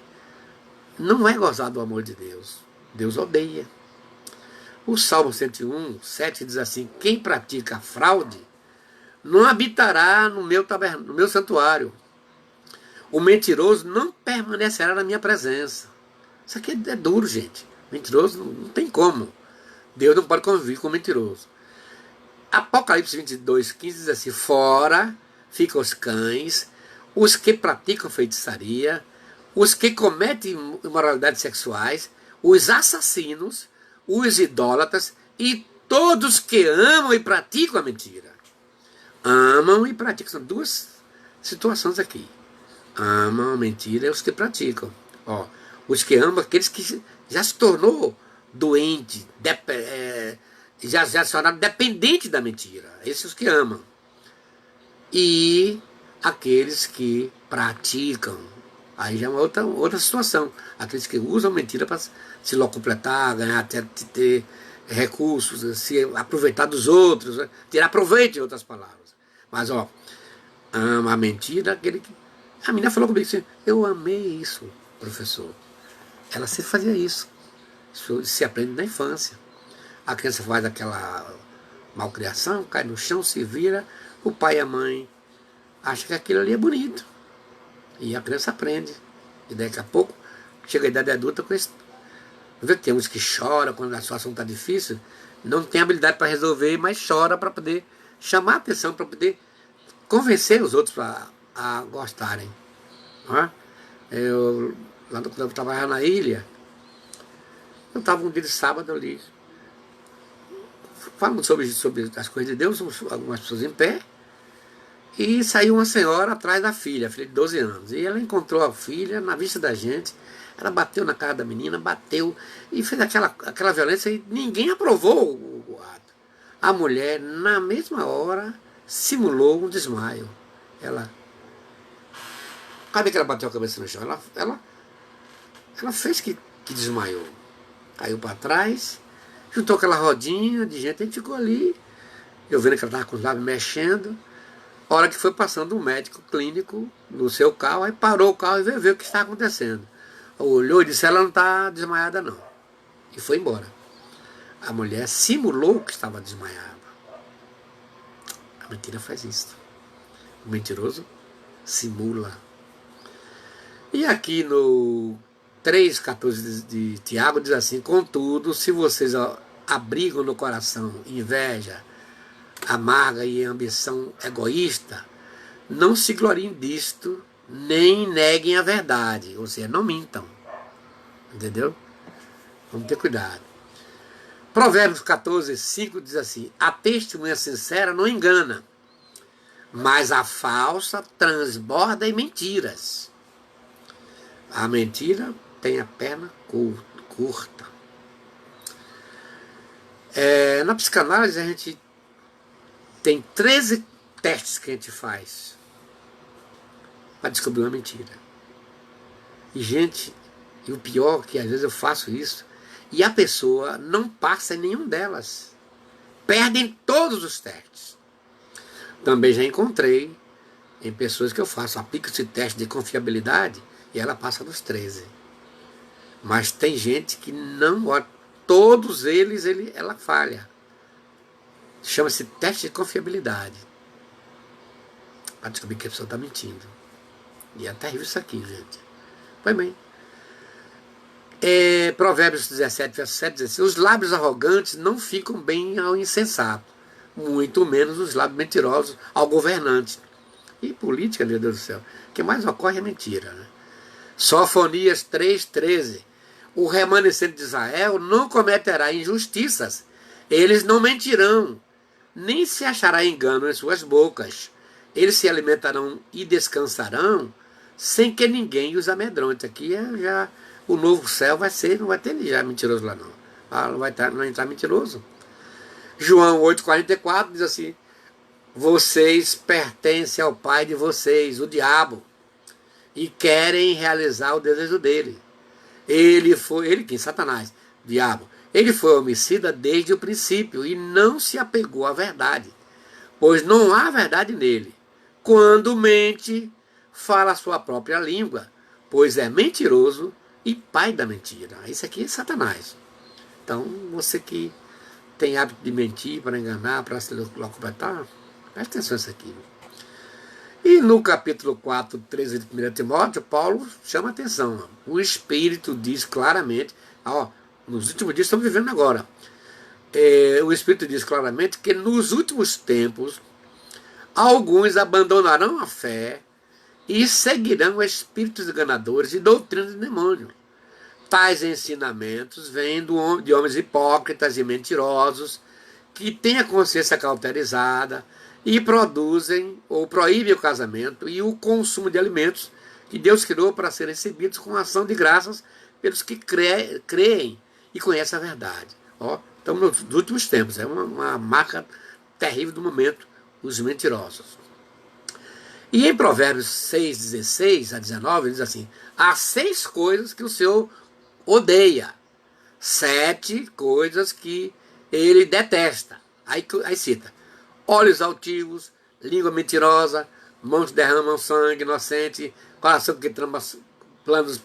não é gozar do amor de Deus. Deus odeia. O Salmo 101, 7 diz assim: quem pratica fraude não habitará no meu santuário. O mentiroso não permanecerá na minha presença. Isso aqui é duro, gente. Mentiroso não tem como. Deus não pode conviver com o mentiroso. Apocalipse 22, 15 diz assim: fora ficam os cães, os que praticam feitiçaria, os que cometem imoralidades sexuais, os assassinos, os idólatras e todos que amam e praticam a mentira. Amam e praticam. São duas situações aqui. Amam a mentira e os que praticam. Ó, os que amam, aqueles que já se tornou doente, já se tornaram dependente da mentira. Esses os que amam. E aqueles que praticam. Aí já é uma outra situação. Aqueles que usam mentira para se locupletar, ganhar, ter recursos, se aproveitar dos outros, né? Tirar proveito, em outras palavras. Mas, ó, ama a mentira, aquele que... A menina falou comigo assim: eu amei isso, professor. Ela sempre fazia isso. Isso se aprende na infância. A criança faz aquela malcriação, cai no chão, se vira, o pai e a mãe acham que aquilo ali é bonito. E a criança aprende. E daqui a pouco, chega a idade adulta com isso. Vê que tem uns que choram quando a situação está difícil, não tem habilidade para resolver, mas chora para poder chamar a atenção, para poder convencer os outros a gostarem. Não é? Quando eu trabalhava na ilha, eu estava um dia de sábado ali, falando sobre as coisas de Deus, algumas pessoas em pé, e saiu uma senhora atrás da filha de 12 anos. E ela encontrou a filha na vista da gente, ela bateu na cara da menina, bateu, e fez aquela violência, e ninguém aprovou o ato. A mulher, na mesma hora, simulou um desmaio. Cadê que ela bateu a cabeça no chão? Ela fez que desmaiou. Caiu para trás, juntou aquela rodinha de gente, a gente ficou ali, eu vendo que ela estava com os lábios mexendo. A hora que foi passando um médico clínico no seu carro, aí parou o carro e veio ver o que está acontecendo. Olhou e disse: ela não está desmaiada não. E foi embora. A mulher simulou que estava desmaiada. A mentira faz isso. O mentiroso simula. E aqui no 3,14 de Tiago diz assim: contudo, se vocês abrigam no coração inveja amarga e ambição egoísta, não se gloriem disto, nem neguem a verdade, ou seja, não mintam. Entendeu? Vamos ter cuidado. Provérbios 14, 5 diz assim: a testemunha sincera não engana, mas a falsa transborda em mentiras. A mentira tem a perna curta. Na psicanálise a gente tem 13 testes que a gente faz para descobrir uma mentira. E, gente, e o pior é que às vezes eu faço isso e a pessoa não passa em nenhum delas. Perdem todos os testes. Também já encontrei em pessoas que eu faço, aplico esse teste de confiabilidade e ela passa dos 13. Mas tem gente que não, todos eles ela falha. Chama-se teste de confiabilidade. Para descobrir que a pessoa está mentindo. E é terrível isso aqui, gente. Pois bem. Provérbios 17, verso 7 diz assim: os lábios arrogantes não ficam bem ao insensato, muito menos os lábios mentirosos ao governante. E política, meu Deus do céu. O que mais ocorre é mentira. Né? Sofonias 3,13. O remanescente de Israel não cometerá injustiças. Eles não mentirão, nem se achará engano em suas bocas. Eles se alimentarão e descansarão sem que ninguém os amedronte. Aqui já o novo céu vai ser, não vai ter já mentiroso lá não. Não vai entrar mentiroso. João 8,44 diz assim: vocês pertencem ao pai de vocês, o diabo, e querem realizar o desejo dele. Ele quem? Satanás, diabo. Ele foi homicida desde o princípio e não se apegou à verdade, pois não há verdade nele. Quando mente, fala a sua própria língua, pois é mentiroso e pai da mentira. Isso aqui é Satanás. Então, você que tem hábito de mentir, para enganar, para se locutar, preste atenção nisso aqui. E no capítulo 4, 13 de 1 Timóteo, Paulo chama atenção. O Espírito diz claramente, nos últimos dias estamos vivendo agora, o Espírito diz claramente que nos últimos tempos, alguns abandonarão a fé e seguirão espíritos enganadores e doutrinas de demônio. Tais ensinamentos vêm de homens hipócritas e mentirosos, que têm a consciência cauterizada e produzem ou proíbem o casamento e o consumo de alimentos que Deus criou para serem recebidos com ação de graças pelos que creem e conhecem a verdade. Estamos nos últimos tempos, é uma marca terrível do momento, os mentirosos. E em Provérbios 6, 16 a 19, diz assim: há 6 coisas que o Senhor odeia, 7 coisas que ele detesta. Aí cita: olhos altivos, língua mentirosa, mãos que derramam sangue inocente, coração que trama planos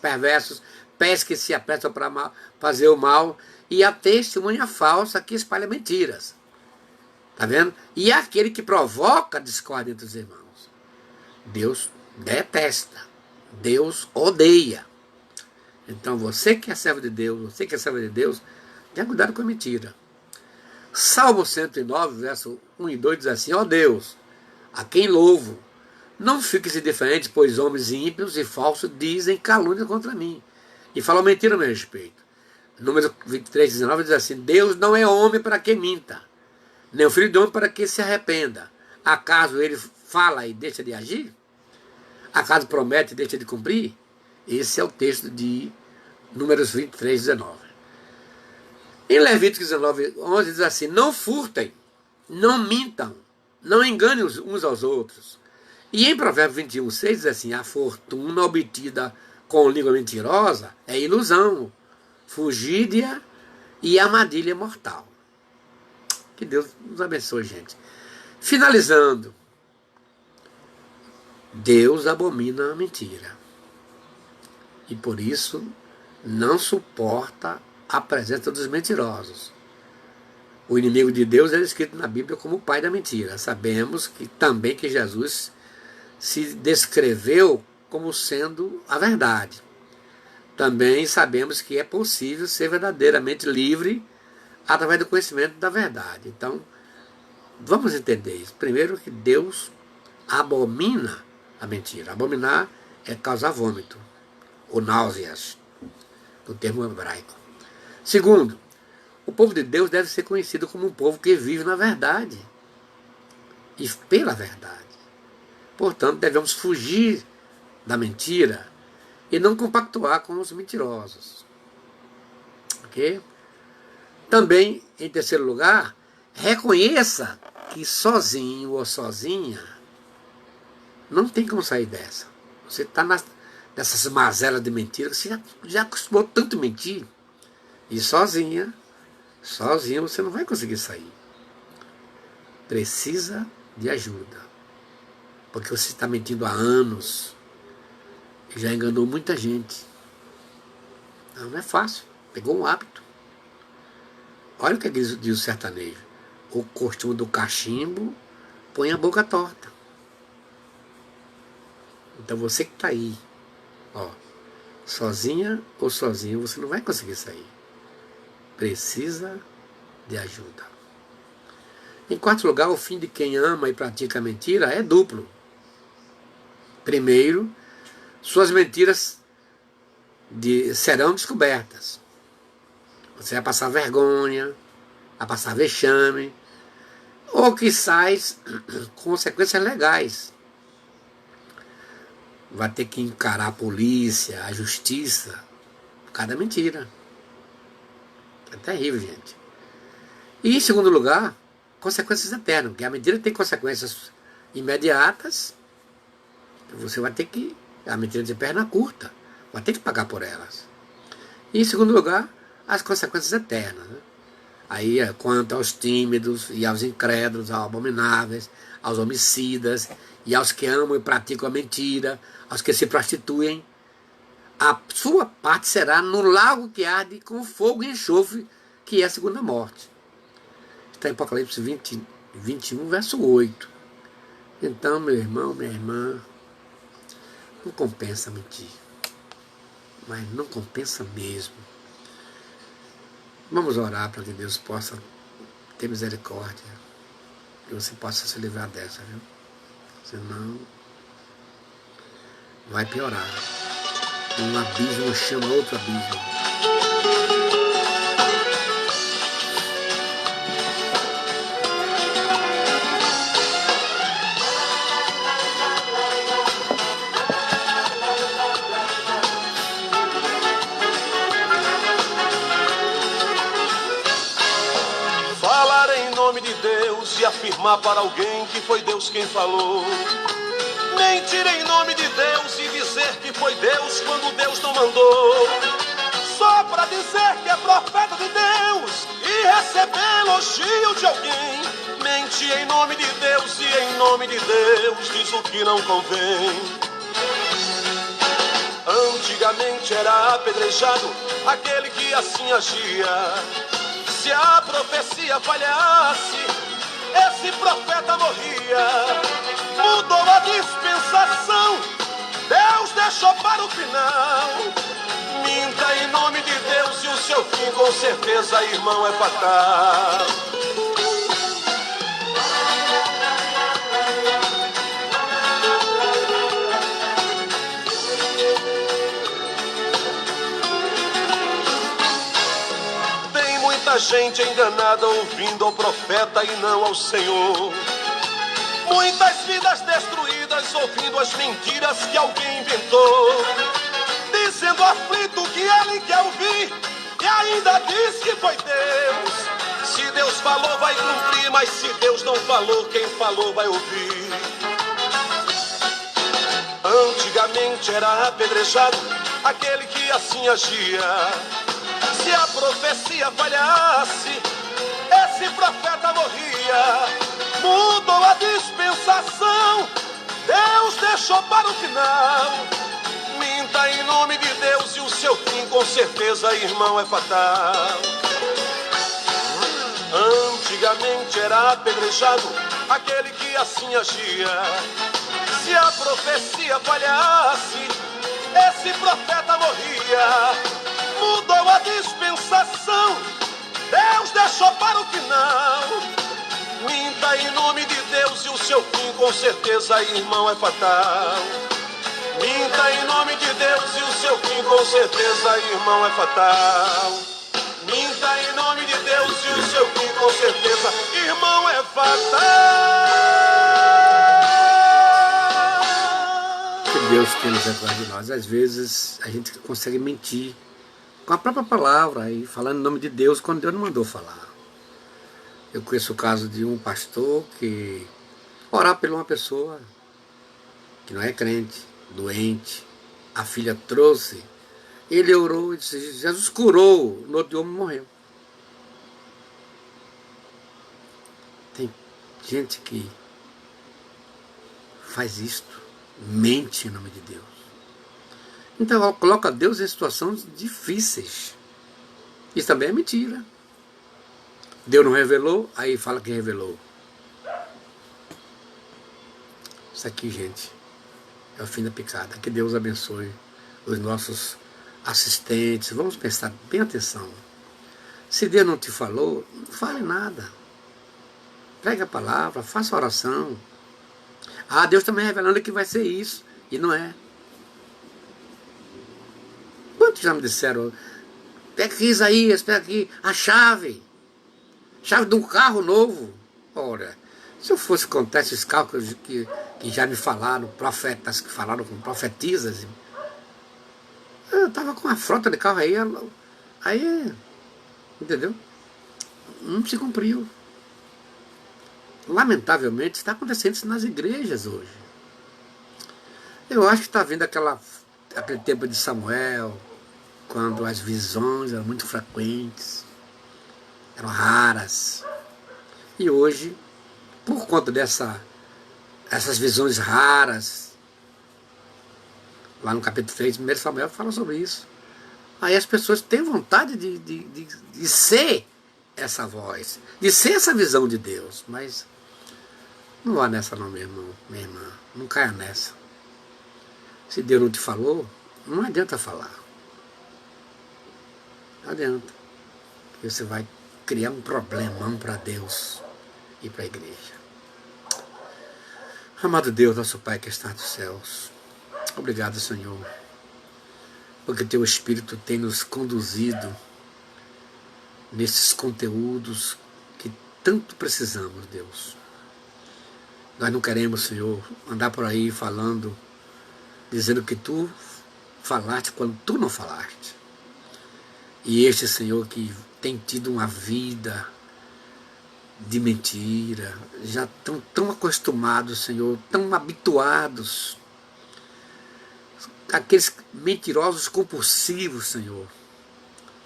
perversos, pés que se apressam para fazer o mal, e a testemunha falsa que espalha mentiras. Está vendo? E aquele que provoca discórdia entre os irmãos. Deus detesta, Deus odeia. Então você que é servo de Deus, tenha cuidado com a mentira. Salmo 109, verso 1 e 2 diz assim: ó Deus, a quem louvo, não fiques indiferente, pois homens ímpios e falsos dizem calúnia contra mim e falam mentira a meu respeito. Número 23, 19 diz assim: Deus não é homem para que minta, nem o filho de homem para que se arrependa. Acaso ele fala e deixa de agir? Acaso promete e deixa de cumprir? Esse é o texto de Números 23, 19. Em Levítico 19, 11 diz assim: não furtem, não mintam, não enganem uns aos outros. E em Provérbios 21, 6 diz assim: a fortuna obtida com língua mentirosa é ilusão, fugídia e armadilha mortal. Que Deus nos abençoe, gente. Finalizando, Deus abomina a mentira. E por isso não suporta a presença dos mentirosos. O inimigo de Deus é escrito na Bíblia como o pai da mentira. Sabemos que também que Jesus se descreveu como sendo a verdade. Também sabemos que é possível ser verdadeiramente livre através do conhecimento da verdade. Então, vamos entender isso. Primeiro, que Deus abomina a mentira. Abominar é causar vômito ou náuseas, no termo hebraico. Segundo, o povo de Deus deve ser conhecido como um povo que vive na verdade e pela verdade. Portanto, devemos fugir da mentira e não compactuar com os mentirosos. Ok? Também, em terceiro lugar, reconheça que sozinho ou sozinha não tem como sair dessa. Você está nessas mazelas de mentira, você já acostumou tanto a mentir, e sozinho você não vai conseguir sair. Precisa de ajuda, porque você está mentindo há anos e já enganou muita gente. Não é fácil, pegou um hábito. Olha o que diz o sertanejo: o costume do cachimbo põe a boca torta. Então você que está aí, sozinha ou sozinho, você não vai conseguir sair. Precisa de ajuda. Em quarto lugar, o fim de quem ama e pratica a mentira é duplo. Primeiro, suas mentiras serão descobertas. Você vai passar vergonha, vai passar vexame, ou quizás consequências legais. Vai ter que encarar a polícia, a justiça, por causa da mentira. É terrível, gente. E em segundo lugar, consequências eternas, porque a mentira tem consequências imediatas, você vai ter que, a mentira de perna curta, vai ter que pagar por elas. E em segundo lugar, as consequências eternas. Né? Aí, quanto aos tímidos e aos incrédulos, aos abomináveis, aos homicidas e aos que amam e praticam a mentira, aos que se prostituem, a sua parte será no lago que arde com fogo e enxofre, que é a segunda morte. Está em Apocalipse 21, verso 8. Então, meu irmão, minha irmã, não compensa mentir. Mas não compensa mesmo. Vamos orar para que Deus possa ter misericórdia. Que você possa se livrar dessa, viu? Senão, vai piorar. Um abismo chama outro abismo. E afirmar para alguém que foi Deus quem falou. Mentir em nome de Deus e dizer que foi Deus quando Deus não mandou. Só para dizer que é profeta de Deus e receber elogio de alguém. Mentir em nome de Deus e em nome de Deus diz o que não convém. Antigamente era apedrejado aquele que assim agia. Se a profecia falhasse, esse profeta morria. Mudou a dispensação, Deus deixou para o final. Minta em nome de Deus e o seu fim com certeza, irmão, é fatal. Muita gente enganada ouvindo ao profeta e não ao Senhor. Muitas vidas destruídas ouvindo as mentiras que alguém inventou. Dizendo aflito que ele quer ouvir e ainda diz que foi Deus. Se Deus falou vai cumprir, mas se Deus não falou, quem falou vai ouvir. Antigamente era apedrejado aquele que assim agia. Se a profecia falhasse, esse profeta morria. Mudou a dispensação, Deus deixou para o final. Minta em nome de Deus e o seu fim com certeza, irmão, é fatal. Antigamente era apedrejado aquele que assim agia. Se a profecia falhasse, esse profeta morria. Mudou a dispensação, Deus deixou para o final. Minta em nome de Deus e o seu fim com certeza, irmão, é fatal. Minta em nome de Deus e o seu fim com certeza, irmão, é fatal. Minta em nome de Deus e o seu fim com certeza, irmão, é fatal. Que Deus tenha misericórdia de nós. Às vezes a gente consegue mentir com a própria palavra e falando em nome de Deus quando Deus não mandou falar. Eu conheço o caso de um pastor que orar por uma pessoa que não é crente, doente, a filha trouxe, ele orou e disse, Jesus curou, no outro homem morreu. Tem gente que faz isto, mente em nome de Deus. Então ela coloca Deus em situações difíceis. Isso também é mentira. Deus não revelou, aí fala que revelou. Isso aqui, gente, é o fim da picada. Que Deus abençoe os nossos assistentes. Vamos prestar bem atenção. Se Deus não te falou, não fale nada. Pregue a palavra, faça oração. Ah, Deus também revelando que vai ser isso. E não é. Quantos já me disseram, pega aqui, Isaías, pega aqui a chave de um carro novo. Ora, se eu fosse contar esses cálculos que já me falaram, profetas que falaram com profetisas, eu estava com uma frota de carro aí, entendeu? Não se cumpriu. Lamentavelmente está acontecendo isso nas igrejas hoje. Eu acho que está vindo aquele tempo de Samuel, quando as visões eram muito frequentes, eram raras. E hoje, por conta dessas visões raras, lá no capítulo 3, 1 Samuel fala sobre isso. Aí as pessoas têm vontade de ser essa voz, de ser essa visão de Deus, mas não vá nessa não, meu irmão, minha irmã, não caia nessa. Se Deus não te falou, não adianta falar. Não adianta. Porque você vai criar um problemão para Deus e para a igreja. Amado Deus, nosso Pai que está nos céus, obrigado, Senhor, porque Teu Espírito tem nos conduzido nesses conteúdos que tanto precisamos, Deus. Nós não queremos, Senhor, andar por aí falando, dizendo que Tu falaste quando Tu não falaste. E este Senhor que tem tido uma vida de mentira, já tão acostumados, Senhor, tão habituados, aqueles mentirosos compulsivos, Senhor,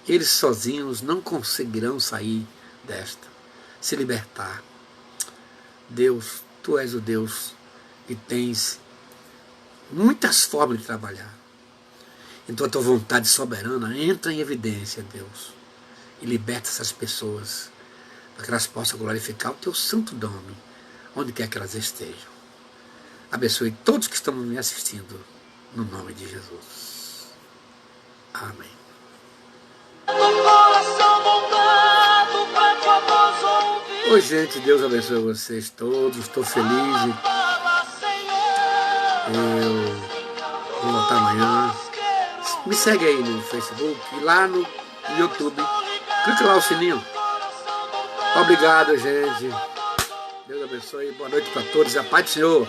eles sozinhos não conseguirão sair desta, se libertar. Deus, Tu és o Deus que tens muitas formas de trabalhar. Então a Tua vontade soberana entra em evidência, Deus, e liberta essas pessoas, para que elas possam glorificar o Teu santo nome, onde quer que elas estejam. Abençoe todos que estão me assistindo, no nome de Jesus. Amém. Oi, gente, Deus abençoe vocês todos, estou feliz. Eu vou voltar amanhã. Me segue aí no Facebook e lá no YouTube. Clica lá o sininho. Obrigado, gente. Deus abençoe. Boa noite para todos. A paz do Senhor.